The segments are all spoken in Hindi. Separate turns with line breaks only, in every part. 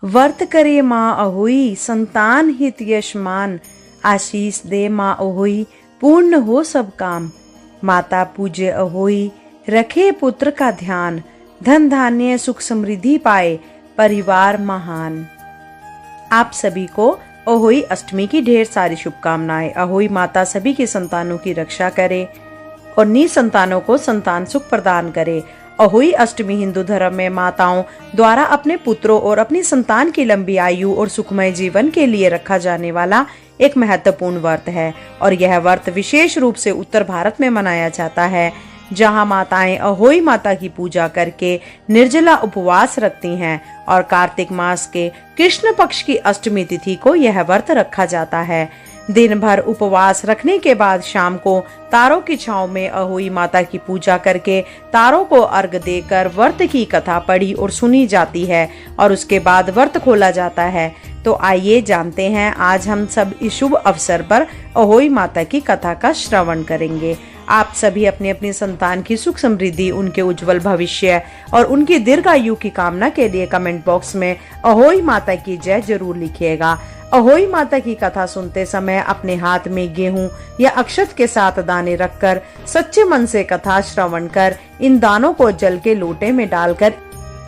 वर्त करे माँ अहोई, संतान हित यशमान, आशीष दे माँ अहोई, पूर्ण हो सब काम। माता पूज्य अहोई, रखे पुत्र का ध्यान, धन धान्य सुख समृद्धि पाए, परिवार महान। आप सभी को अहोई अष्टमी की ढेर सारी शुभकामनाएं। अहोई माता सभी की संतानों की रक्षा करे और निसंतानों को संतान सुख प्रदान करे। अहोई अष्टमी हिंदू धर्म में माताओं द्वारा अपने पुत्रों और अपनी संतान की लंबी आयु और सुखमय जीवन के लिए रखा जाने वाला एक महत्वपूर्ण व्रत है और यह व्रत विशेष रूप से उत्तर भारत में मनाया जाता है, जहां माताएं अहोई माता की पूजा करके निर्जला उपवास रखती हैं और कार्तिक मास के कृष्ण पक्ष की अष्टमी तिथि को यह व्रत रखा जाता है। दिन भर उपवास रखने के बाद शाम को तारों की छांव में अहोई माता की पूजा करके तारों को अर्घ देकर व्रत की कथा पढ़ी और सुनी जाती है और उसके बाद व्रत खोला जाता है। तो आइए जानते हैं, आज हम सब इस शुभ अवसर पर अहोई माता की कथा का श्रवण करेंगे। आप सभी अपनी अपनी संतान की सुख समृद्धि, उनके उज्जवल भविष्य और उनकी दीर्घायु की कामना के लिए कमेंट बॉक्स में अहोई माता की जय जरूर लिखिएगा। अहोई माता की कथा सुनते समय अपने हाथ में गेहूं या अक्षत के साथ दाने रखकर सच्चे मन से कथा श्रवण कर इन दानों को जल के लोटे में डालकर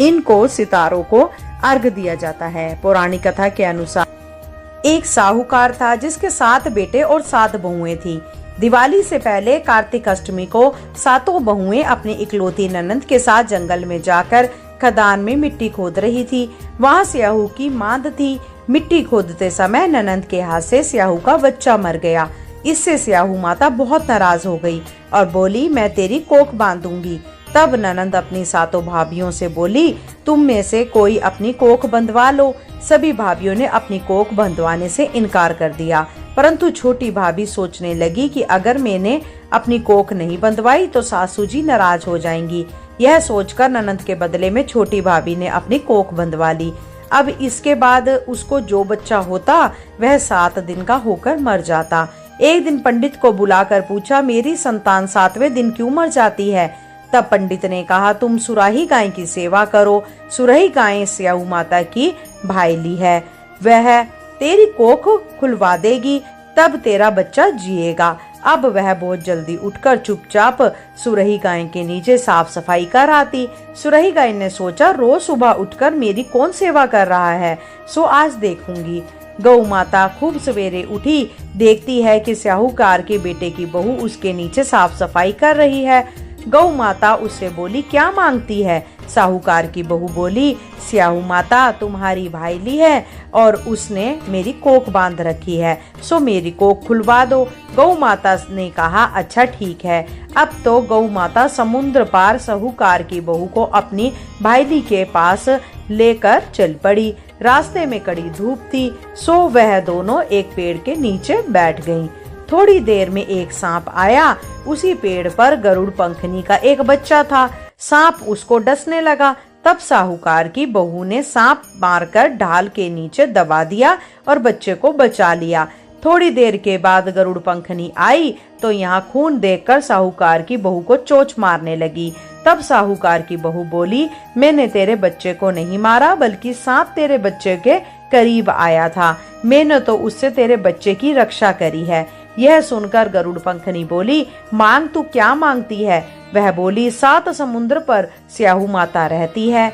इनको सितारों को अर्घ दिया जाता है। पौराणिक कथा के अनुसार एक साहूकार था जिसके 7 बेटे और 7 बहुएं थी। दिवाली से पहले कार्तिक अष्टमी को 7 बहुएं अपनी इकलौती ननंद के साथ जंगल में जाकर खदान में मिट्टी खोद रही थी। वहाँ स्याहू की मांद थी। मिट्टी खोदते समय ननंद के हाथ से स्याहू का बच्चा मर गया। इससे स्याहू माता बहुत नाराज हो गई और बोली, मैं तेरी कोख बांधूंगी। तब ननंद अपनी 7 भाभियों से बोली, तुम में से कोई अपनी कोख बंधवा लो। सभी भाभियों ने अपनी कोख बंधवाने से इनकार कर दिया, परंतु छोटी भाभी सोचने लगी कि अगर मैंने अपनी कोख नहीं बंधवाई तो सासू जी नाराज हो जाएंगी। यह सोचकर ननंद के बदले में छोटी भाभी ने अपनी कोख बंधवा ली। अब इसके बाद उसको जो बच्चा होता वह 7 दिन का होकर मर जाता। एक दिन पंडित को बुलाकर पूछा, मेरी संतान 7वें दिन क्यों मर जाती है? तब पंडित ने कहा, तुम सुराही गाय की सेवा करो। सुराही गाय स्याहू माता की भाईली है, वह तेरी कोख खुलवा देगी, तब तेरा बच्चा जिएगा। अब वह बहुत जल्दी उठकर चुपचाप सुरही गाय के नीचे साफ सफाई कर आती। सुरही गाय ने सोचा, रोज सुबह उठकर मेरी कौन सेवा कर रहा है, सो आज देखूंगी। गौ माता खूब सवेरे उठी, देखती है कि साहूकार के बेटे की बहू उसके नीचे साफ सफाई कर रही है। गौ माता उससे बोली, क्या मांगती है? साहूकार की बहू बोली, स्याहू माता तुम्हारी भाईली है और उसने मेरी कोख बांध रखी है, सो मेरी कोख खुलवा दो। गौ माता ने कहा, अच्छा ठीक है। अब तो गौ माता समुद्र पार साहूकार की बहू को अपनी भाईली के पास लेकर चल पड़ी। रास्ते में कड़ी धूप थी, सो वह दोनों एक पेड़ के नीचे बैठ गईं। थोड़ी देर में एक सांप आया। उसी पेड़ पर गरुड़ पंखनी का एक बच्चा था। सांप उसको डसने लगा। तब साहूकार की बहू ने सांप मारकर ढाल के नीचे दबा दिया और बच्चे को बचा लिया। थोड़ी देर के बाद गरुड़ पंखनी आई तो यहाँ खून देखकर साहूकार की बहू को चोंच मारने लगी। तब साहूकार की बहू बोली, मैंने तेरे बच्चे को नहीं मारा, बल्कि सांप तेरे बच्चे के करीब आया था। मैंने तो उससे तेरे बच्चे की रक्षा करी है। यह सुनकर गरुड़ पंखनी बोली, मांग तू क्या मांगती है? वह बोली, 7 समुद्र पर स्याहू माता रहती है,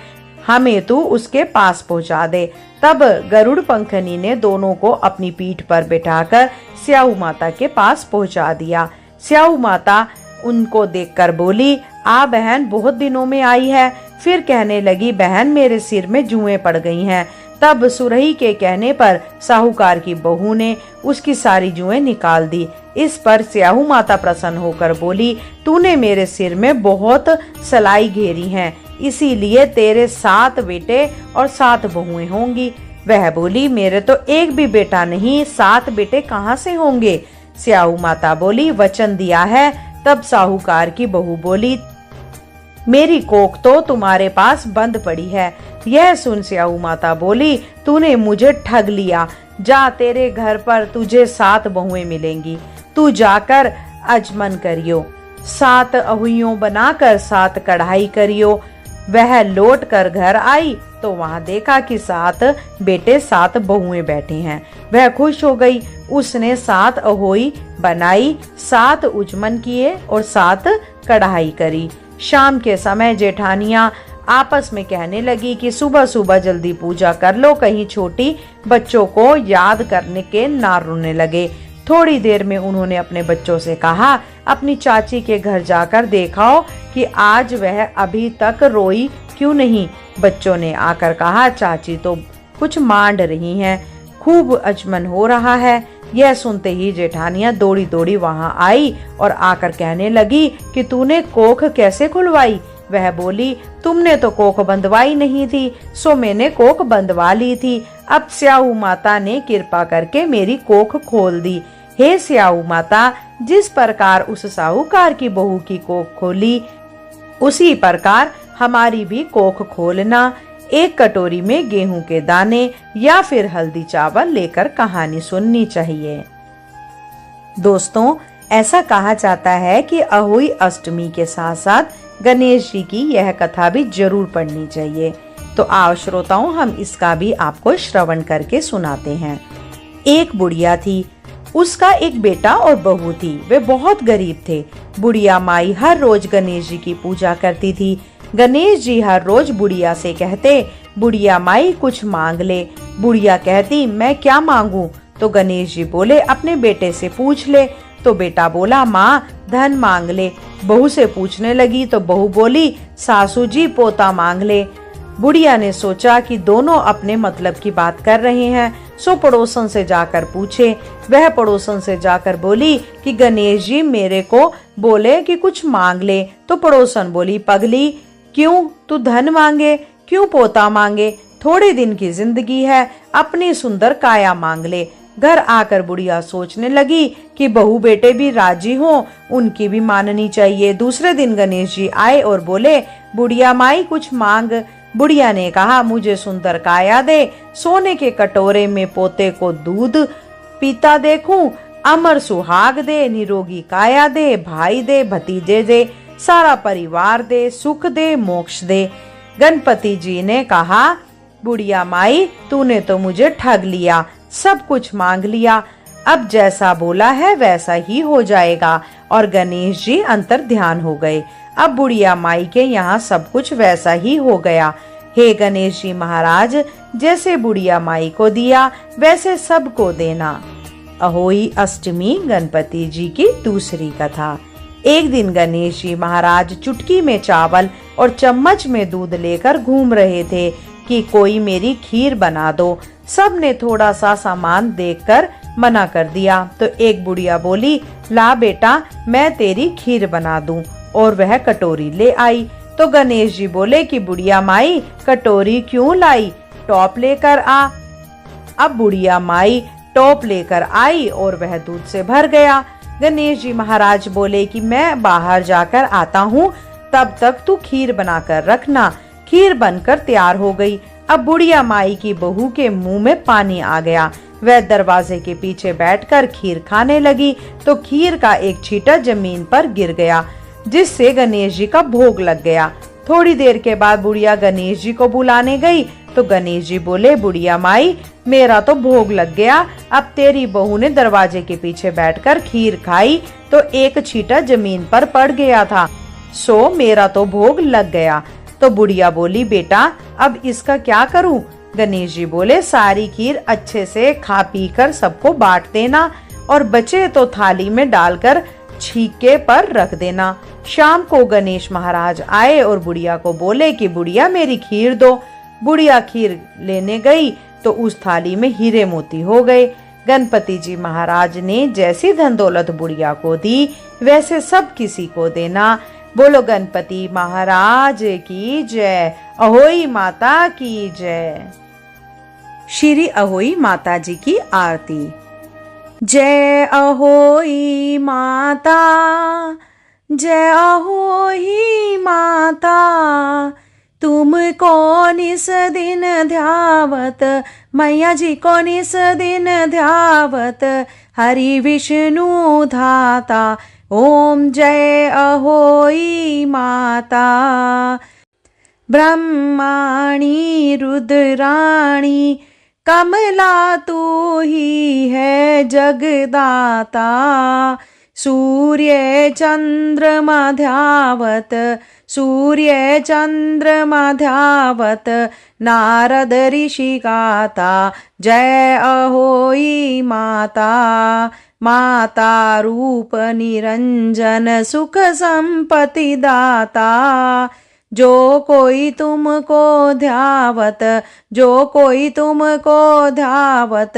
हमें तू उसके पास पहुंचा दे। तब गरुड़ पंखनी ने दोनों को अपनी पीठ पर बिठाकर स्याहू माता के पास पहुंचा दिया। स्याहू माता उनको देखकर बोली, आ बहन, बहुत दिनों में आई है। फिर कहने लगी, बहन मेरे सिर में जुएं पड़ गई हैं। तब सुरही के कहने पर साहूकार की बहू ने उसकी सारी जुएं निकाल दी। इस पर स्याहू माता प्रसन्न होकर बोली, तूने मेरे सिर में बहुत सलाई घेरी हैं, इसीलिए तेरे 7 बेटे और 7 बहुएं होंगी। वह बोली, मेरे तो एक भी बेटा नहीं, 7 बेटे कहाँ से होंगे? स्याहू माता बोली, वचन दिया है। तब साहूकार की बहू बोली, मेरी कोख तो तुम्हारे पास बंद पड़ी है। यह सुन स्याहू माता बोली, तूने मुझे ठग लिया। जा, तेरे घर पर तुझे 7 बहुएं मिलेंगी, तू जाकर अजमन करियो। 7 अहुइयों बनाकर 7 कढ़ाई करियो। वह लौट कर घर आई तो वहां देखा कि 7 बेटे 7 बहुएं बैठे हैं। वह खुश हो गई। उसने 7 अहोई बनाई, 7 उजमन किए और 7 कढ़ाई करी। शाम के समय जेठानियां आपस में कहने लगी कि सुबह सुबह जल्दी पूजा कर लो, कहीं छोटी बच्चों को याद करने के ना रोने लगे। थोड़ी देर में उन्होंने अपने बच्चों से कहा, अपनी चाची के घर जाकर देखाओ कि आज वह अभी तक रोई क्यों नहीं। बच्चों ने आकर कहा, चाची तो कुछ मांड रही हैं, खूब अचमन हो रहा है। यह सुनते ही जेठानियां दौड़ी दौड़ी वहां आई और आकर कहने लगी कि तूने कोख कैसे खुलवाई। वह बोली, तुमने तो कोख बंधवाई नहीं थी, सो मैंने कोख बंधवा ली थी। अब स्याऊ माता ने कृपा करके मेरी कोख खोल दी। हे स्याऊ माता, जिस प्रकार उस साहूकार की बहू की कोख खोली, उसी प्रकार हमारी भी कोख खोलना। एक कटोरी में गेहूं के दाने या फिर हल्दी चावल लेकर कहानी सुननी चाहिए। दोस्तों, ऐसा कहा जाता है कि अहोई अष्टमी के साथ साथ गणेश जी की यह कथा भी जरूर पढ़नी चाहिए। तो आओ श्रोताओं, हम इसका भी आपको श्रवण करके सुनाते हैं। एक बुढ़िया थी, उसका एक बेटा और बहू थी। वे बहुत गरीब थे। बुढ़िया माई हर रोज गणेश जी की पूजा करती थी। गणेश जी हर रोज बुढ़िया से कहते, बुढ़िया माई कुछ मांग ले। बुढ़िया कहती, मैं क्या मांगू? तो गणेश जी बोले, अपने बेटे से पूछ ले। तो बेटा बोला, माँ धन मांग ले। बहू से पूछने लगी तो बहू बोली, सासू जी पोता मांग ले। बुढ़िया ने सोचा कि दोनों अपने मतलब की बात कर रहे हैं, सो पड़ोसन से जाकर पूछे। वह पड़ोसन से जाकर बोली कि गणेश जी मेरे को बोले कि कुछ मांग ले। तो पड़ोसन बोली, पगली, क्यों तू धन मांगे, क्यों पोता मांगे? थोड़े दिन की जिंदगी है, अपनी सुंदर काया मांग ले। घर आकर बुढ़िया सोचने लगी कि बहू बेटे भी राजी हों, उनकी भी माननी चाहिए। दूसरे दिन गणेश जी आए और बोले, बुढ़िया माई कुछ मांग। बुढ़िया ने कहा, मुझे सुंदर काया दे, सोने के कटोरे में पोते को दूध पीता देखूं, अमर सुहाग दे, निरोगी काया दे, भाई दे, भतीजे दे, सारा परिवार दे, सुख दे, मोक्ष दे। गणपति जी ने कहा, बुढ़िया माई तूने तो मुझे ठग लिया, सब कुछ मांग लिया, अब जैसा बोला है वैसा ही हो जाएगा। और गणेश जी अंतर ध्यान हो गए। अब बुढ़िया माई के यहाँ सब कुछ वैसा ही हो गया। हे गणेश जी महाराज, जैसे बुढ़िया माई को दिया वैसे सबको देना। अहोई अष्टमी गणपति जी की दूसरी कथा। एक दिन गणेश जी महाराज चुटकी में चावल और चम्मच में दूध लेकर घूम रहे थे कि कोई मेरी खीर बना दो। सब ने थोड़ा सा सामान देखकर मना कर दिया। तो एक बुढ़िया बोली, ला बेटा मैं तेरी खीर बना दूं। और वह कटोरी ले आई। तो गणेश जी बोले कि बुढ़िया माई कटोरी क्यों लाई, टॉप लेकर आ। अब बुढ़िया माई टॉप लेकर आई और वह दूध से भर गया। गणेश जी महाराज बोले कि मैं बाहर जाकर आता हूँ, तब तक तू खीर बनाकर रखना। खीर बनकर तैयार हो गई। अब बुढ़िया माई की बहू के मुंह में पानी आ गया। वह दरवाजे के पीछे बैठकर खीर खाने लगी तो खीर का एक छींटा जमीन पर गिर गया, जिससे गणेश जी का भोग लग गया। थोड़ी देर के बाद बुढ़िया गणेश जी को बुलाने गई तो गणेश जी बोले, बुढ़िया माई मेरा तो भोग लग गया। अब तेरी बहू ने दरवाजे के पीछे बैठकर खीर खाई तो एक छींटा जमीन पर पड़ गया था, सो मेरा तो भोग लग गया। तो बुढ़िया बोली, बेटा अब इसका क्या करूं? गणेश जी बोले, सारी खीर अच्छे से खा पी कर सबको बांट देना और बचे तो थाली में डालकर छीके पर रख देना। शाम को गणेश महाराज आए और बुढ़िया को बोले कि बुढ़िया मेरी खीर दो। बुढ़िया खीर लेने गई तो उस थाली में हीरे मोती हो गए। गणपति जी महाराज ने जैसी धन दौलत बुढ़िया को दी वैसे सब किसी को देना। बोलो गणपति महाराज की जय, अहोई माता की जय। श्री अहोई माता जी की आरती। जय अहोई माता, जय अहोई माता, तुम कौन इस दिन ध्यावत, मैया जी कौन इस दिन ध्यावत, हरि विष्णु धाता, ओम जय अहोई माता। ब्रह्माणी रुद्राणी कमला तू ही है जगदाता। सूर्य चंद्रमा ध्यावत सूर्य चंद्रमा ध्यावत नारद ऋषि गाता। जय अहोई माता, माता रूप निरंजन सुख संपत्ति दाता। जो कोई तुमको ध्यावत, जो कोई तुमको ध्यावत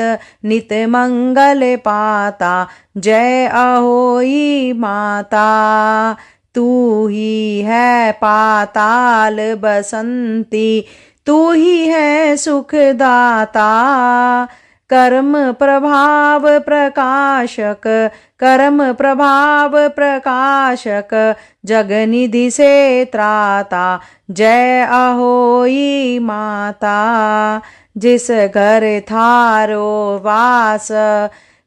नित मंगल पाता। जय अहोई माता, तू ही है पाताल बसंती, तू ही है सुखदाता। कर्म प्रभाव प्रकाशक, कर्म प्रभाव प्रकाशक जगनिधि से त्राता। जय अहोई माता, जिस घर थारो वास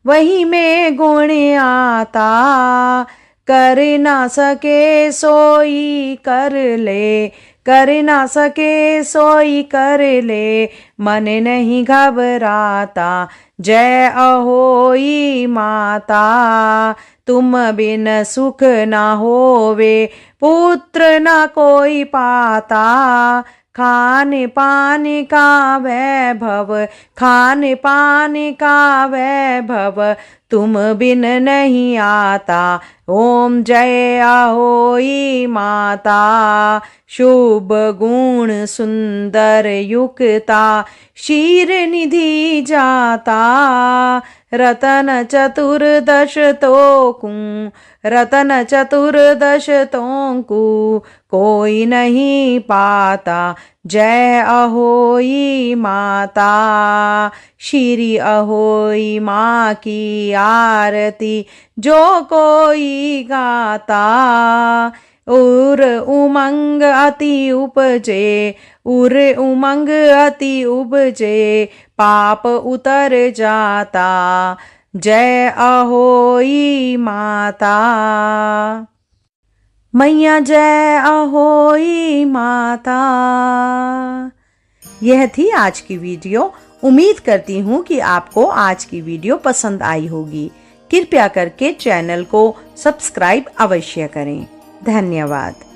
वही में गुण आता। कर ना सके सोई कर ले, कर ना सके सोई कर ले मन नहीं घबराता। जय अहोई माता, तुम बिन सुख ना होवे पुत्र ना कोई पाता। खान पान का वैभव, खान पान का वैभव तुम बिन नहीं आता। ओम जय अहोई माता, शुभ गुण सुंदर युक्ता क्षीर निधि जाता। रतन चतुर्दश तोकू, रतन चतुर्दश तोकू कोई नहीं पाता। जय अहोई माता, श्री अहोई माँ की आरती जो कोई गाता। उर उमंग अति उपजे, उर उमंग अति उपजे पाप उतर जाता। जय अहोई माता, मैया जय अहोई माता। यह थी आज की वीडियो। उम्मीद करती हूँ कि आपको आज की वीडियो पसंद आई होगी। कृपया करके चैनल को सब्सक्राइब अवश्य करें। धन्यवाद।